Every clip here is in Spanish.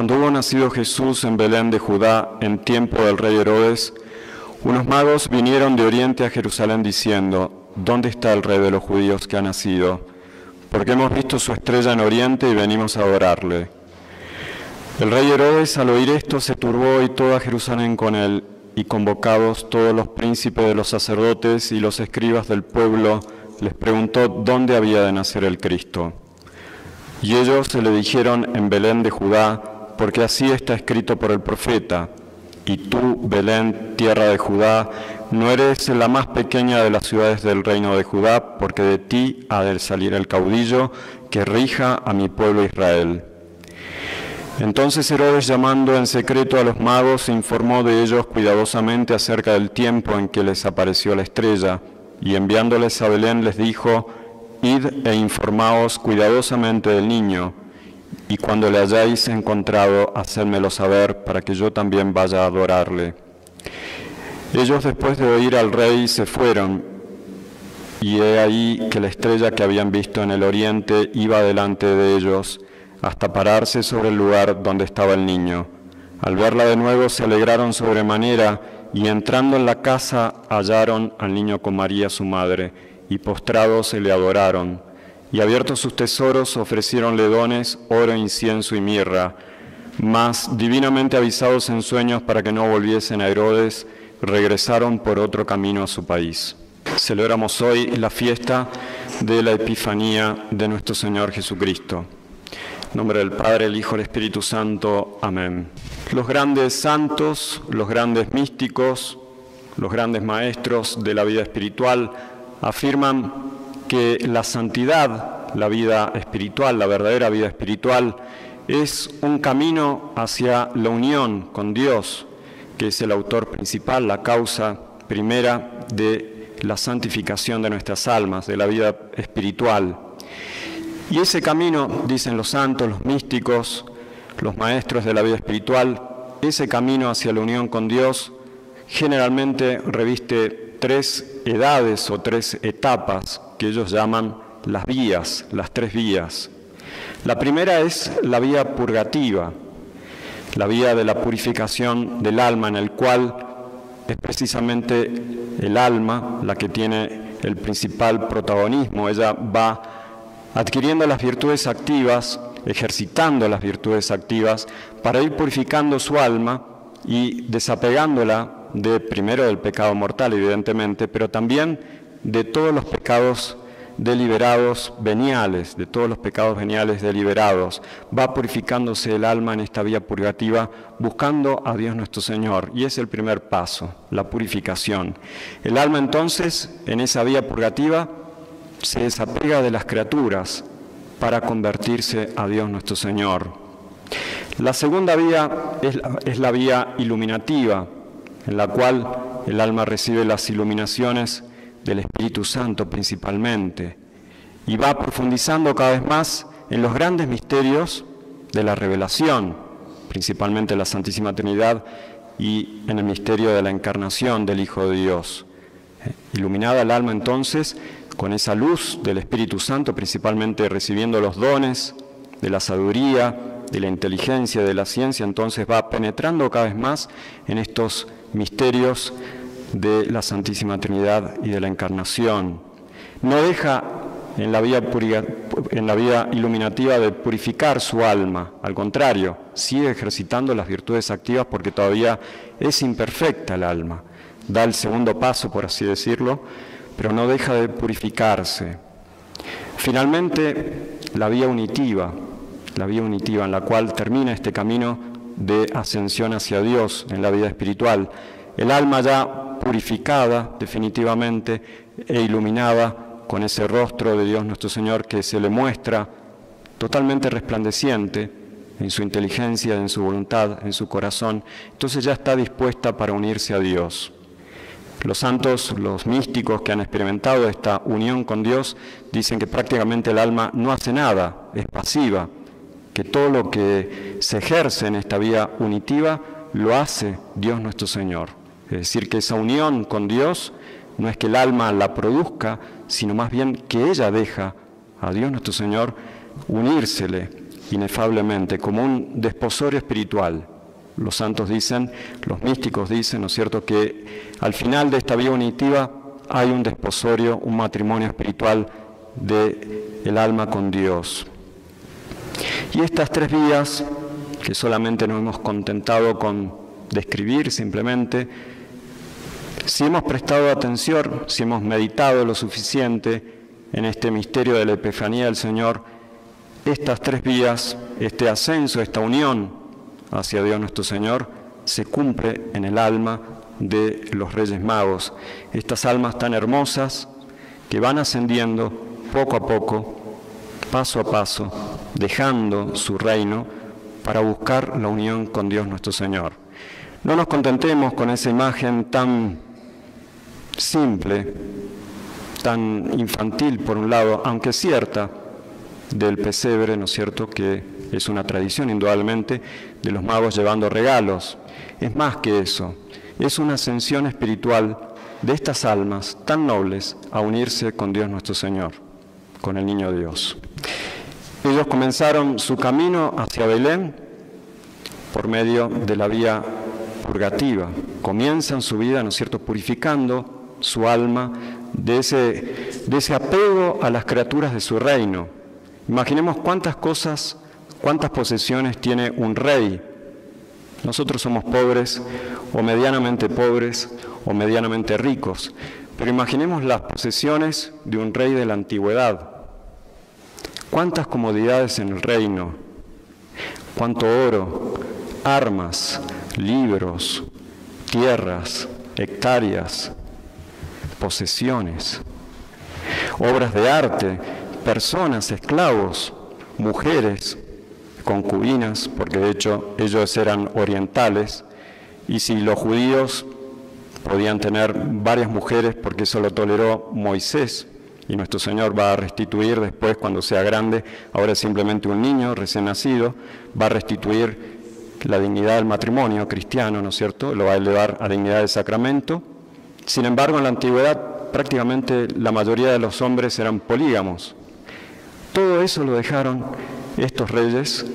Cuando hubo nacido Jesús en Belén de Judá, en tiempo del rey Herodes, unos magos vinieron de oriente a Jerusalén diciendo: ¿Dónde está el rey de los judíos que ha nacido? Porque hemos visto su estrella en oriente y venimos a adorarle. El rey Herodes, al oír esto, se turbó y toda Jerusalén con él, y convocados todos los príncipes de los sacerdotes y los escribas del pueblo, les preguntó dónde había de nacer el Cristo. Y ellos se le dijeron: en Belén de Judá, porque así está escrito por el profeta: y tú, Belén, tierra de Judá, no eres la más pequeña de las ciudades del reino de Judá, porque de ti ha de salir el caudillo que rija a mi pueblo Israel. Entonces Herodes, llamando en secreto a los magos, se informó de ellos cuidadosamente acerca del tiempo en que les apareció la estrella, y enviándoles a Belén les dijo: Id e informaos cuidadosamente del niño, y cuando le hayáis encontrado, hacedmelo saber, para que yo también vaya a adorarle. Ellos, después de oír al rey, se fueron, y he ahí que la estrella que habían visto en el oriente iba delante de ellos, hasta pararse sobre el lugar donde estaba el niño. Al verla de nuevo se alegraron sobremanera, y entrando en la casa hallaron al niño con María su madre, y postrados se le adoraron. Y abiertos sus tesoros ofreciéronle dones, oro, incienso y mirra. Mas, divinamente avisados en sueños para que no volviesen a Herodes, regresaron por otro camino a su país. Celebramos hoy la fiesta de la Epifanía de nuestro Señor Jesucristo. En nombre del Padre, el Hijo y el Espíritu Santo. Amén. Los grandes santos, los grandes místicos, los grandes maestros de la vida espiritual afirman que la santidad, la vida espiritual, la verdadera vida espiritual, es un camino hacia la unión con Dios, que es el autor principal, la causa primera de la santificación de nuestras almas, de la vida espiritual. Y ese camino, dicen los santos, los místicos, los maestros de la vida espiritual, ese camino hacia la unión con Dios generalmente reviste tres edades o tres etapas que ellos llaman las vías, las tres vías. La primera es la vía purgativa, la vía de la purificación del alma, en el cual es precisamente el alma la que tiene el principal protagonismo. Ella va adquiriendo las virtudes activas, ejercitando las virtudes activas, para ir purificando su alma y desapegándola primero del pecado mortal, evidentemente, pero también de todos los pecados deliberados veniales, de todos los pecados veniales deliberados. Va purificándose el alma en esta vía purgativa, buscando a Dios nuestro Señor, y es el primer paso, la purificación. El alma entonces, en esa vía purgativa, se desapega de las criaturas para convertirse a Dios nuestro Señor. La segunda vía es la vía iluminativa, en la cual el alma recibe las iluminaciones del Espíritu Santo principalmente, y va profundizando cada vez más en los grandes misterios de la revelación, principalmente la Santísima Trinidad, y en el misterio de la encarnación del Hijo de Dios. Iluminada el alma entonces con esa luz del Espíritu Santo, principalmente recibiendo los dones de la sabiduría, de la inteligencia, de la ciencia, entonces va penetrando cada vez más en estos misterios de la Santísima Trinidad y de la Encarnación. No deja en la vía iluminativa de purificar su alma, al contrario, sigue ejercitando las virtudes activas porque todavía es imperfecta el alma. Da el segundo paso, por así decirlo, pero no deja de purificarse. Finalmente, la vía unitiva en la cual termina este camino de ascensión hacia Dios en la vida espiritual. El alma ya purificada definitivamente e iluminada con ese rostro de Dios nuestro Señor que se le muestra totalmente resplandeciente en su inteligencia, en su voluntad, en su corazón. Entonces ya está dispuesta para unirse a Dios. Los santos, los místicos que han experimentado esta unión con Dios, dicen que prácticamente el alma no hace nada, es pasiva, que todo lo que se ejerce en esta vía unitiva lo hace Dios nuestro Señor. Es decir, que esa unión con Dios no es que el alma la produzca, sino más bien que ella deja a Dios nuestro Señor unírsele inefablemente, como un desposorio espiritual. Los santos dicen, los místicos dicen, ¿no es cierto?, que al final de esta vida unitiva hay un desposorio, un matrimonio espiritual del alma con Dios. Y estas tres vías, que solamente nos hemos contentado con describir simplemente, si hemos prestado atención, si hemos meditado lo suficiente en este misterio de la Epifanía del Señor, estas tres vías, este ascenso, esta unión hacia Dios nuestro Señor, se cumple en el alma de los Reyes Magos. Estas almas tan hermosas que van ascendiendo poco a poco, paso a paso, dejando su reino para buscar la unión con Dios nuestro Señor. No nos contentemos con esa imagen tan simple, tan infantil por un lado, aunque cierta, del pesebre, ¿no es cierto?, que es una tradición indudablemente de los magos llevando regalos. Es más que eso, es una ascensión espiritual de estas almas tan nobles a unirse con Dios nuestro Señor, con el Niño Dios. Ellos comenzaron su camino hacia Belén por medio de la vía purgativa. Comienzan su vida, ¿no es cierto?, purificando su alma de ese apego a las criaturas de su reino. Imaginemos cuántas cosas, cuántas posesiones tiene un rey. Nosotros somos pobres o medianamente ricos, pero imaginemos las posesiones de un rey de la antigüedad. Cuántas comodidades en el reino, cuánto oro, armas, libros, tierras, hectáreas, posesiones, obras de arte, personas, esclavos, mujeres, concubinas, porque de hecho ellos eran orientales, y si los judíos podían tener varias mujeres porque eso lo toleró Moisés, y nuestro Señor va a restituir después cuando sea grande, ahora es simplemente un niño recién nacido, va a restituir la dignidad del matrimonio cristiano, ¿no es cierto?, lo va a elevar a dignidad de sacramento. Sin embargo, en la antigüedad prácticamente la mayoría de los hombres eran polígamos. Todo eso lo dejaron estos reyes,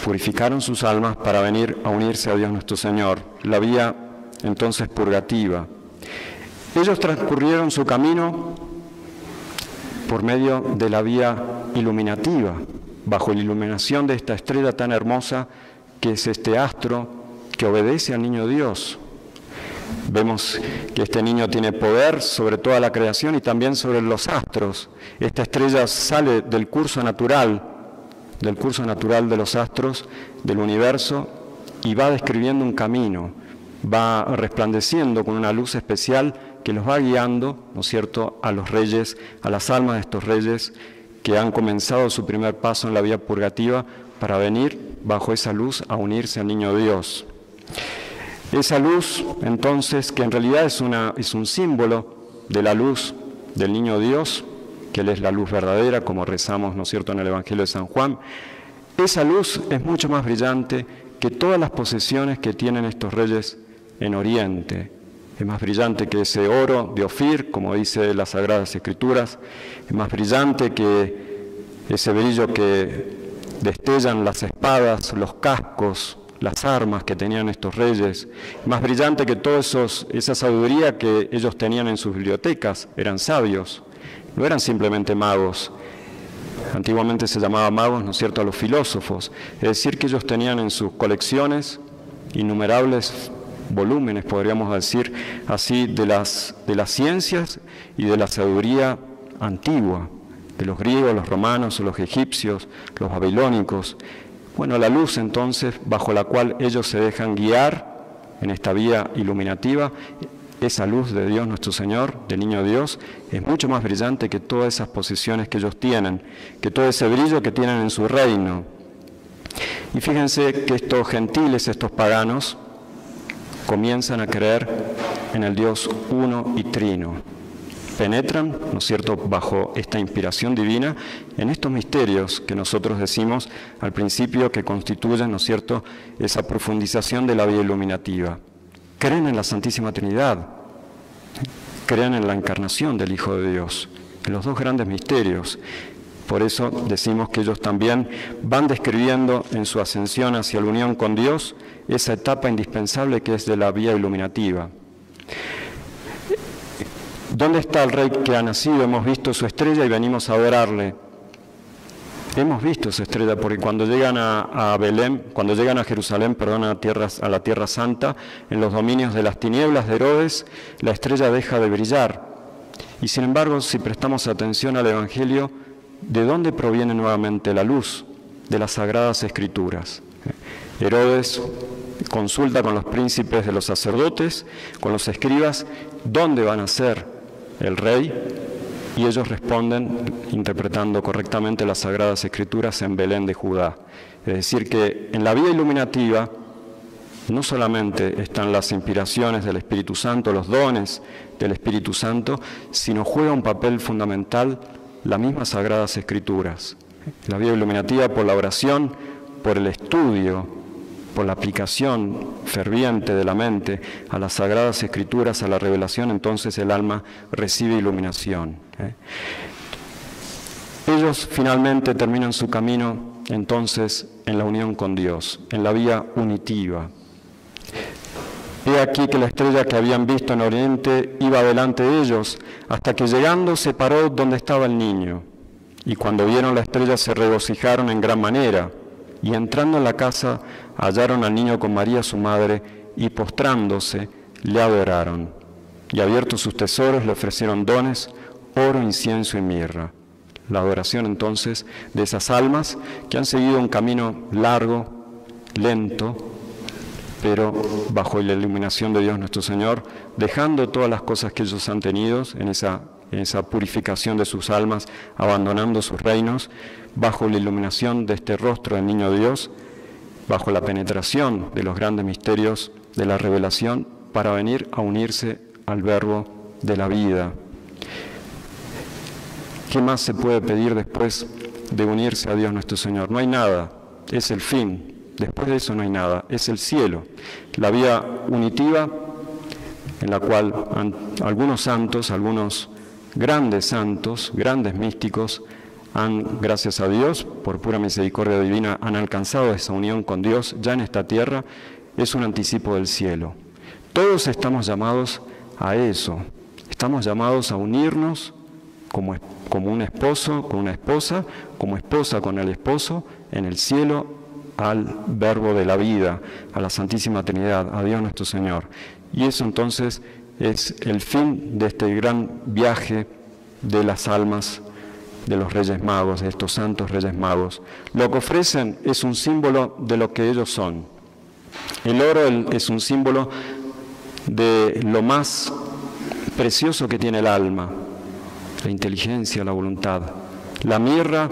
purificaron sus almas para venir a unirse a Dios nuestro Señor, la vía entonces purgativa. Ellos transcurrieron su camino por medio de la vía iluminativa, bajo la iluminación de esta estrella tan hermosa que es este astro que obedece al Niño Dios. Vemos que este niño tiene poder sobre toda la creación y también sobre los astros. Esta estrella sale del curso natural de los astros, del universo, y va describiendo un camino, va resplandeciendo con una luz especial que los va guiando, ¿no es cierto?, a los reyes, a las almas de estos reyes que han comenzado su primer paso en la vía purgativa para venir bajo esa luz a unirse al Niño Dios. Esa luz, entonces, que en realidad es un símbolo de la luz del Niño Dios, que Él es la luz verdadera, como rezamos, ¿no es cierto?, en el Evangelio de San Juan. Esa luz es mucho más brillante que todas las posesiones que tienen estos reyes en Oriente. Es más brillante que ese oro de Ofir, como dice las Sagradas Escrituras. Es más brillante que ese brillo que destellan las espadas, los cascos, las armas que tenían estos reyes. Más brillante que toda esa sabiduría que ellos tenían en sus bibliotecas. Eran sabios, no eran simplemente magos. Antiguamente se llamaba magos, ¿no es cierto?, a los filósofos. Es decir, que ellos tenían en sus colecciones innumerables volúmenes, podríamos decir así, de las ciencias y de la sabiduría antigua, de los griegos, los romanos, los egipcios, los babilónicos. Bueno, la luz entonces bajo la cual ellos se dejan guiar en esta vía iluminativa, esa luz de Dios nuestro Señor, del Niño Dios, es mucho más brillante que todas esas posesiones que ellos tienen, que todo ese brillo que tienen en su reino. Y fíjense que estos gentiles, estos paganos, comienzan a creer en el Dios uno y trino. Penetran, ¿no es cierto?, bajo esta inspiración divina en estos misterios que nosotros decimos al principio que constituyen, ¿no es cierto?, esa profundización de la vida iluminativa. Creen en la Santísima Trinidad, creen en la encarnación del Hijo de Dios, en los dos grandes misterios. Por eso decimos que ellos también van describiendo en su ascensión hacia la unión con Dios esa etapa indispensable que es de la vía iluminativa. ¿Dónde está el Rey que ha nacido? Hemos visto su estrella y venimos a adorarle. Hemos visto esa estrella porque cuando llegan a Belén, cuando llegan a Jerusalén, a la Tierra Santa, en los dominios de las tinieblas de Herodes, la estrella deja de brillar. Y sin embargo, si prestamos atención al Evangelio, ¿de dónde proviene nuevamente la luz? De las Sagradas Escrituras. Herodes consulta con los príncipes de los sacerdotes, con los escribas, ¿dónde van a ser el rey? Y ellos responden interpretando correctamente las Sagradas Escrituras en Belén de Judá. Es decir, que en la vía iluminativa no solamente están las inspiraciones del Espíritu Santo, los dones del Espíritu Santo, sino juega un papel fundamental las mismas Sagradas Escrituras. La vía iluminativa por la oración, por el estudio, por la aplicación ferviente de la mente a las Sagradas Escrituras, a la revelación, entonces el alma recibe iluminación. Ellos finalmente terminan su camino entonces en la unión con Dios, en la vía unitiva. He aquí que la estrella que habían visto en Oriente iba delante de ellos, hasta que llegando se paró donde estaba el niño. Y cuando vieron la estrella se regocijaron en gran manera, y entrando en la casa hallaron al niño con María su madre, y postrándose le adoraron. Y abiertos sus tesoros le ofrecieron dones, oro, incienso y mirra. La adoración entonces de esas almas que han seguido un camino largo, lento, pero bajo la iluminación de Dios nuestro Señor, dejando todas las cosas que ellos han tenido en esa purificación de sus almas, abandonando sus reinos, bajo la iluminación de este rostro del Niño Dios, bajo la penetración de los grandes misterios de la revelación, para venir a unirse al Verbo de la vida. ¿Qué más se puede pedir después de unirse a Dios nuestro Señor? No hay nada, es el fin. Después de eso no hay nada, es el cielo, la vía unitiva en la cual algunos santos, algunos grandes místicos, gracias a Dios, por pura misericordia divina, han alcanzado esa unión con Dios ya en esta tierra, es un anticipo del cielo. Todos estamos llamados a eso, estamos llamados a unirnos como un esposo con una esposa, como esposa con el esposo, en el cielo, al Verbo de la vida, a la Santísima Trinidad, a Dios nuestro Señor. Y eso entonces es el fin de este gran viaje de las almas de los Reyes Magos, de estos santos Reyes Magos. Lo que ofrecen es un símbolo de lo que ellos son. El oro es un símbolo de lo más precioso que tiene el alma, la inteligencia, la voluntad. La mirra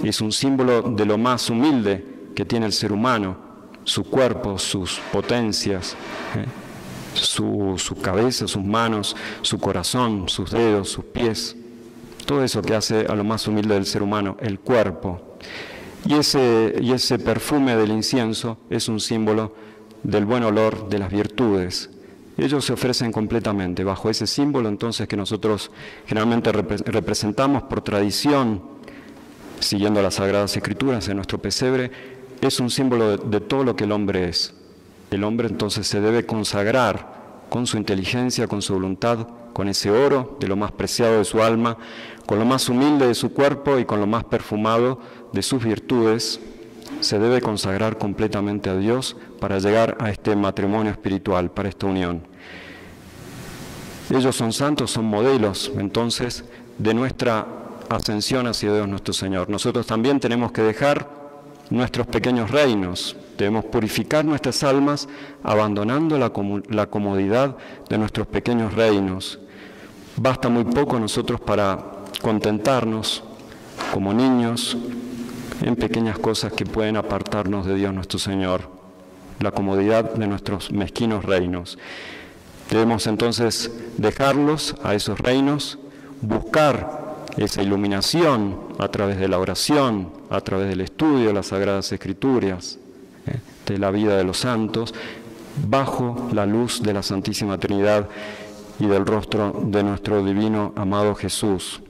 es un símbolo de lo más humilde que tiene el ser humano, su cuerpo, sus potencias, su cabeza, sus manos, su corazón, sus dedos, sus pies, todo eso que hace a lo más humilde del ser humano, el cuerpo. Y ese perfume del incienso es un símbolo del buen olor de las virtudes. Ellos se ofrecen completamente bajo ese símbolo entonces que nosotros generalmente representamos por tradición, siguiendo las Sagradas Escrituras en nuestro pesebre. Es un símbolo de todo lo que el hombre es. El hombre entonces se debe consagrar con su inteligencia, con su voluntad, con ese oro de lo más preciado de su alma, con lo más humilde de su cuerpo y con lo más perfumado de sus virtudes. Se debe consagrar completamente a Dios para llegar a este matrimonio espiritual, para esta unión. Ellos son santos, son modelos, entonces, de nuestra ascensión hacia Dios nuestro Señor. Nosotros también tenemos que dejar nuestros pequeños reinos, debemos purificar nuestras almas abandonando la comodidad de nuestros pequeños reinos. Basta muy poco nosotros para contentarnos como niños en pequeñas cosas que pueden apartarnos de Dios nuestro Señor, la comodidad de nuestros mezquinos reinos. Debemos entonces dejarlos a esos reinos, buscar esa iluminación a través de la oración, a través del estudio de las Sagradas Escrituras, de la vida de los santos, bajo la luz de la Santísima Trinidad y del rostro de nuestro divino amado Jesús.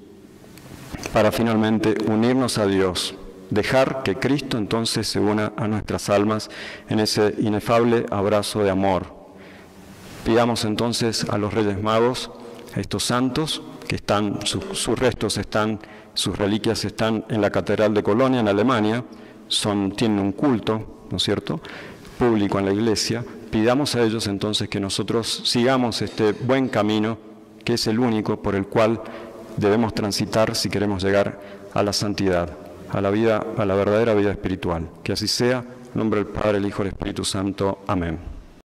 para finalmente unirnos a Dios, dejar que Cristo entonces se una a nuestras almas en ese inefable abrazo de amor. Pidamos entonces a los Reyes Magos, a estos santos, que están, sus restos están, sus reliquias están en la Catedral de Colonia, en Alemania, tienen un culto, ¿no es cierto?, público en la Iglesia. Pidamos a ellos entonces que nosotros sigamos este buen camino, que es el único por el cual debemos transitar si queremos llegar a la santidad, a la vida, a la verdadera vida espiritual. Que así sea, en nombre del Padre, el Hijo y el Espíritu Santo. Amén.